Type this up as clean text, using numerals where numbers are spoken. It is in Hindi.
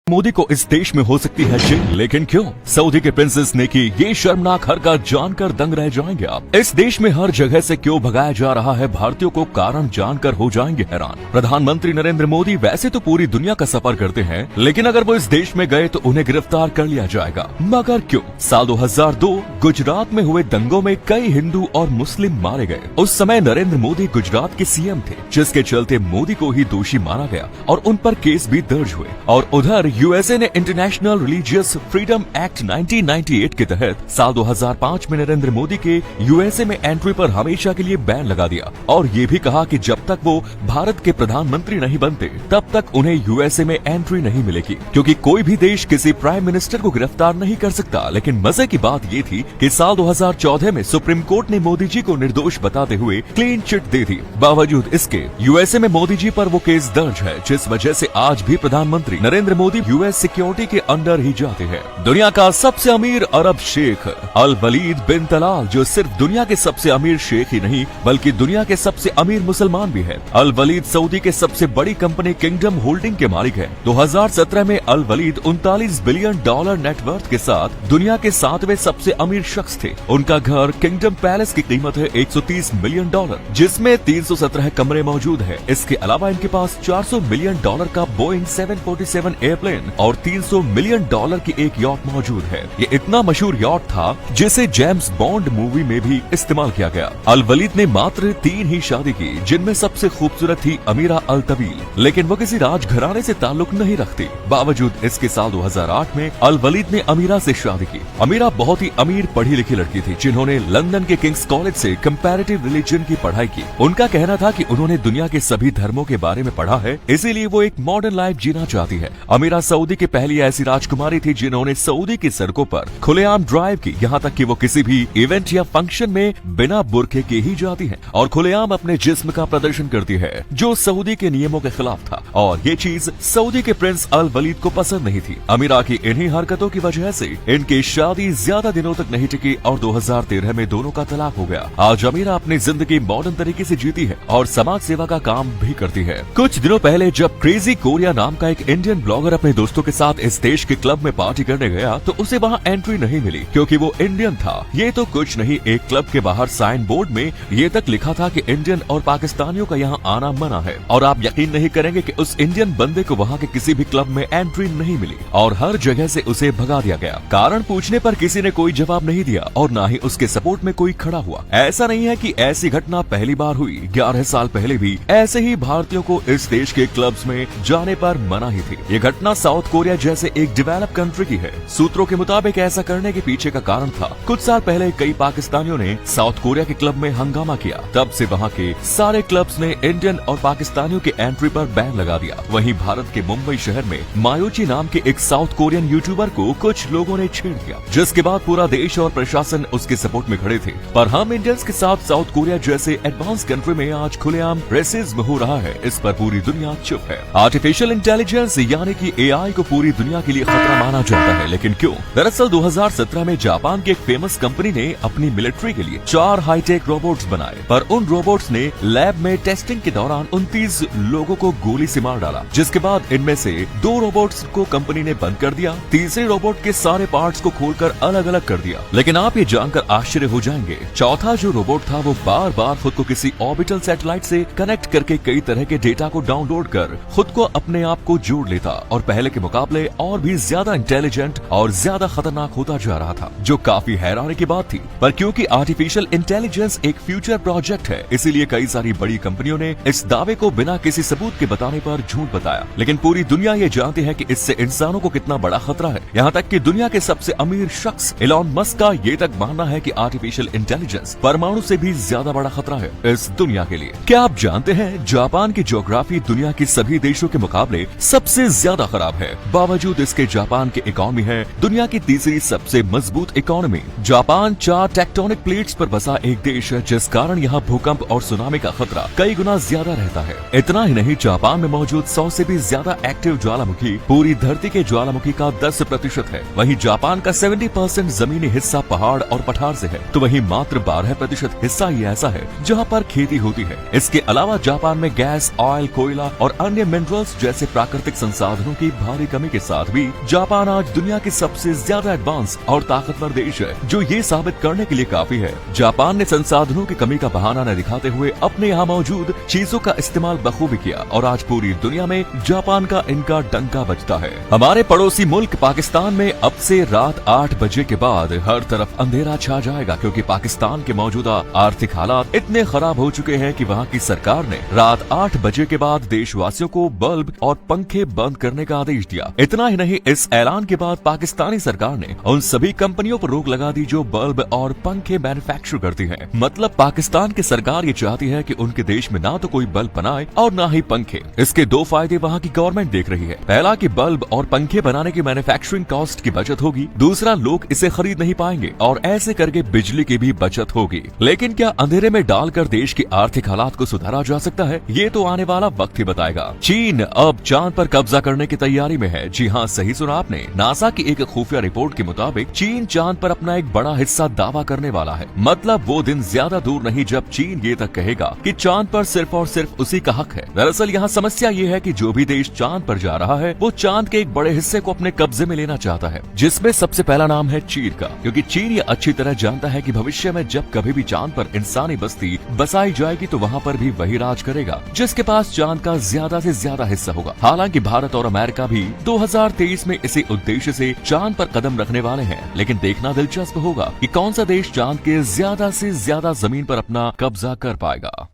मोदी को इस देश में हो सकती है जेल, लेकिन क्यों? सऊदी के प्रिंसेस ने की ये शर्मनाक हरकत जानकर दंग रह जाएंगे आप। इस देश में हर जगह से क्यों भगाया जा रहा है भारतीयों को, कारण जानकर हो जाएंगे हैरान। प्रधानमंत्री नरेंद्र मोदी वैसे तो पूरी दुनिया का सफर करते हैं, लेकिन अगर वो इस देश में गए तो उन्हें गिरफ्तार कर लिया जाएगा। मगर क्यों? साल 2002 गुजरात में हुए दंगों में कई हिंदू और मुस्लिम मारे गए। उस समय नरेंद्र मोदी गुजरात के सीएम थे, जिसके चलते मोदी को ही दोषी माना गया और उन पर केस भी दर्ज हुए। और उधर यूएसए ने इंटरनेशनल रिलीजियस फ्रीडम एक्ट 1998 के तहत साल 2005 में नरेंद्र मोदी के यूएसए में एंट्री पर हमेशा के लिए बैन लगा दिया और ये भी कहा कि जब तक वो भारत के प्रधानमंत्री नहीं बनते तब तक उन्हें यूएसए में एंट्री नहीं मिलेगी, क्योंकि कोई भी देश किसी प्राइम मिनिस्टर को गिरफ्तार नहीं कर सकता। लेकिन मजे की बात ये थी कि साल 2014 में सुप्रीम कोर्ट ने मोदी जी को निर्दोष बताते हुए क्लीन चिट दे दी। बावजूद इसके यूएसए में मोदी जी पर वो केस दर्ज है, जिस वजह से आज भी प्रधानमंत्री नरेंद्र मोदी यूएस सिक्योरिटी के अंडर ही जाते हैं। दुनिया का सबसे अमीर अरब शेख अल वलीद बिन तलाल, जो सिर्फ दुनिया के सबसे अमीर शेख ही नहीं बल्कि दुनिया के सबसे अमीर मुसलमान भी है। अल वलीद सऊदी के सबसे बड़ी कंपनी किंगडम होल्डिंग के मालिक है। 2017 में अल वलीद 39 बिलियन डॉलर नेटवर्थ के साथ दुनिया के 7वें सबसे अमीर शख्स थे। उनका घर किंगडम पैलेस की कीमत है 130 मिलियन डॉलर, जिसमें 317 कमरे मौजूद है। इसके अलावा इनके पास 400 मिलियन डॉलर का बोइंग 747 एयरप्लेन और 300 मिलियन डॉलर की एक यॉट मौजूद है। ये इतना मशहूर यॉट था जिसे जेम्स बॉन्ड मूवी में भी इस्तेमाल किया गया। अल वलीद ने मात्र 3 ही शादी की, जिनमें सबसे खूबसूरत थी अमीरा अल तवील, लेकिन वो किसी राजघराने से ताल्लुक नहीं रखती। बावजूद इसके साल 2008 में अल वलीद ने अमीरा से शादी की। अमीरा बहुत ही अमीर पढ़ी लिखी लड़की थी, जिन्होंने लंदन के किंग्स कॉलेज से कंपैरेटिव रिलीजन की पढ़ाई की। उनका कहना था कि उन्होंने दुनिया के सभी धर्मों के बारे में पढ़ा है, इसीलिए वो एक मॉडर्न लाइफ जीना चाहती है। अमीरा सऊदी की पहली ऐसी राजकुमारी थी जिन्होंने सऊदी की सड़कों पर खुलेआम ड्राइव की, यहाँ तक कि वो किसी भी इवेंट या फंक्शन में बिना बुर्के के ही जाती हैं और खुलेआम अपने जिस्म का प्रदर्शन करती है, जो सऊदी के नियमों के खिलाफ था। और ये चीज सऊदी के प्रिंस अल वलीद को पसंद नहीं थी। अमीरा की इन्हीं हरकतों की वजह से इनकी शादी ज्यादा दिनों तक नहीं टिकी और 2013 में दोनों का तलाक हो गया। आज अमीरा अपनी जिंदगी मॉडर्न तरीके से जीती है और समाज सेवा का काम भी करती है। कुछ दिनों पहले जब क्रेजी कोरिया नाम का एक इंडियन ब्लॉगर अपने दोस्तों के साथ इस देश के क्लब में पार्टी करने गया तो उसे वहाँ एंट्री नहीं मिली, क्योंकि वो इंडियन था। ये तो कुछ नहीं, एक क्लब के बाहर साइन बोर्ड में ये तक लिखा था कि इंडियन और पाकिस्तानियों का यहाँ आना मना है। और आप यकीन नहीं करेंगे कि उस इंडियन बंदे को वहाँ के किसी भी क्लब में एंट्री नहीं मिली और हर जगह से उसे भगा दिया गया। कारण पूछने पर किसी ने कोई जवाब नहीं दिया और न ही उसके सपोर्ट में कोई खड़ा हुआ। ऐसा नहीं है कि ऐसी घटना पहली बार हुई, 11 साल पहले भी ऐसे ही भारतीयों को इस देश के क्लब्स में जाने पर मना ही थी। ये घटना साउथ कोरिया जैसे एक डेवलप कंट्री की है। सूत्रों के मुताबिक ऐसा करने के पीछे का कारण था, कुछ साल पहले कई पाकिस्तानियों ने साउथ कोरिया के क्लब में हंगामा किया। तब से वहाँ के सारे क्लब्स ने इंडियन और पाकिस्तानियों के एंट्री पर बैन लगा दिया। वहीं भारत के मुंबई शहर में मायोची नाम के एक साउथ कोरियन यूट्यूबर को कुछ लोगों ने छेड़ दिया, जिसके बाद पूरा देश और प्रशासन उसके सपोर्ट में खड़े थे। पर हम इंडियंस के साथ साउथ कोरिया जैसे एडवांस कंट्री में आज खुलेआम रेसिज्म हो रहा है, इस पर पूरी दुनिया चुप है। आर्टिफिशियल इंटेलिजेंस यानी कि एआई को पूरी दुनिया के लिए खतरा माना जाता है, लेकिन क्यों? दरअसल 2017 में जापान की एक फेमस कंपनी ने अपनी मिलिट्री के लिए 4 हाईटेक रोबोट्स बनाए, पर उन रोबोट्स ने लैब में टेस्टिंग के दौरान 29 लोगों को गोली से मार डाला, जिसके बाद इनमें से 2 रोबोट्स को कंपनी ने बंद कर दिया। तीसरे रोबोट के सारे पार्ट्स को खोलकर अलग अलग कर दिया। लेकिन आप ये जानकर आश्चर्य हो जाएंगे, चौथा जो रोबोट था वो बार बार खुद को किसी ऑर्बिटल सैटेलाइट से कनेक्ट करके कई तरह के डेटा को डाउनलोड कर खुद को अपने आप को जोड़ लेता और पहले के मुकाबले और भी ज्यादा इंटेलिजेंट और ज्यादा खतरनाक होता जा रहा था, जो काफी हैरानी की बात थी। पर क्योंकि आर्टिफिशियल इंटेलिजेंस एक फ्यूचर प्रोजेक्ट है, इसीलिए कई सारी बड़ी कंपनियों ने इस दावे को बिना किसी सबूत के बताने पर झूठ बताया। लेकिन पूरी दुनिया ये जानती है कि इससे इंसानों को कितना बड़ा खतरा है। यहाँ तक कि दुनिया के सबसे अमीर शख्स इलॉन मस्क का ये तक मानना है कि आर्टिफिशियल इंटेलिजेंस परमाणु से भी ज्यादा बड़ा खतरा है इस दुनिया के लिए। क्या आप जानते हैं जापान की ज्योग्राफी दुनिया की सभी देशों के मुकाबले सबसे ज्यादा खराब है। बावजूद इसके जापान की इकोनॉमी है दुनिया की तीसरी सबसे मजबूत इकोनॉमी। जापान 4 टेक्टोनिक प्लेट्स पर बसा एक देश है, जिस कारण यहाँ भूकंप और सुनामी का खतरा कई गुना ज्यादा रहता है। इतना ही नहीं, जापान में मौजूद 100 से भी ज्यादा एक्टिव ज्वालामुखी पूरी धरती के ज्वालामुखी का 10% है। वहीं जापान का 70% जमीनी हिस्सा पहाड़ और पठार से है, तो वहीं मात्र 12% हिस्सा ही ऐसा है जहाँ पर खेती होती है। इसके अलावा जापान में गैस, ऑयल, कोयला और अन्य मिनरल्स जैसे प्राकृतिक संसाधनों की भारी कमी के साथ भी जापान आज दुनिया की सबसे ज्यादा एडवांस और ताकतवर देश है, जो ये साबित करने के लिए काफी है। जापान ने संसाधनों की कमी का बहाना न दिखाते हुए अपने यहाँ मौजूद चीजों का इस्तेमाल बखूबी किया और आज पूरी दुनिया में जापान का इनका डंका बजता है। हमारे पड़ोसी मुल्क पाकिस्तान में अब से रात 8 बजे के बाद हर तरफ अंधेरा छा जाएगा, क्योंकि पाकिस्तान के मौजूदा आर्थिक हालात इतने खराब हो चुके हैं कि वहाँ की सरकार ने रात 8 बजे के बाद देशवासियों को बल्ब और पंखे बंद करने का आदेश दिया। इतना ही नहीं, इस ऐलान के बाद पाकिस्तानी सरकार ने उन सभी कंपनियों पर रोक लगा दी जो बल्ब और पंखे मैन्युफैक्चर करती हैं। मतलब पाकिस्तान की सरकार ये चाहती है कि उनके देश में ना तो कोई बल्ब बनाए और ना ही पंखे। इसके दो फायदे वहाँ की गवर्नमेंट देख रही है। पहला कि बल्ब और पंखे बनाने की मैन्युफैक्चरिंग कॉस्ट की बचत होगी, दूसरा लोग इसे खरीद नहीं पाएंगे और ऐसे करके बिजली की भी बचत होगी। लेकिन क्या अंधेरे में डालकर देश की आर्थिक हालात को सुधारा जा सकता है? ये तो आने वाला वक्त ही बताएगा। चीन अब चांद पर कब्जा करने की तैयारी में है। जी हाँ, सही सुना आपने। नासा की एक खुफिया रिपोर्ट के मुताबिक चीन चांद पर अपना एक बड़ा हिस्सा दावा करने वाला है। मतलब वो दिन ज्यादा दूर नहीं जब चीन ये तक कहेगा कि चांद पर सिर्फ और सिर्फ उसी का हक है। दरअसल यहाँ समस्या ये है कि जो भी देश चांद पर जा रहा है वो चांद के एक बड़े हिस्से को अपने कब्जे में लेना चाहता है, जिसमें सबसे पहला नाम है चीन का, क्योंकि चीन ये अच्छी तरह जानता है कि भविष्य में जब कभी भी चांद पर इंसानी बस्ती बसाई जाएगी तो वहाँ पर भी वही राज करेगा जिसके पास चांद का ज्यादा से ज्यादा हिस्सा होगा। हालांकि भारत और अमेरिका भी 2023 में इसी उद्देश्य से चांद पर कदम रखने वाले हैं, लेकिन देखना दिलचस्प होगा कि कौन सा देश चांद के ज्यादा से ज्यादा जमीन पर अपना कब्जा कर पाएगा।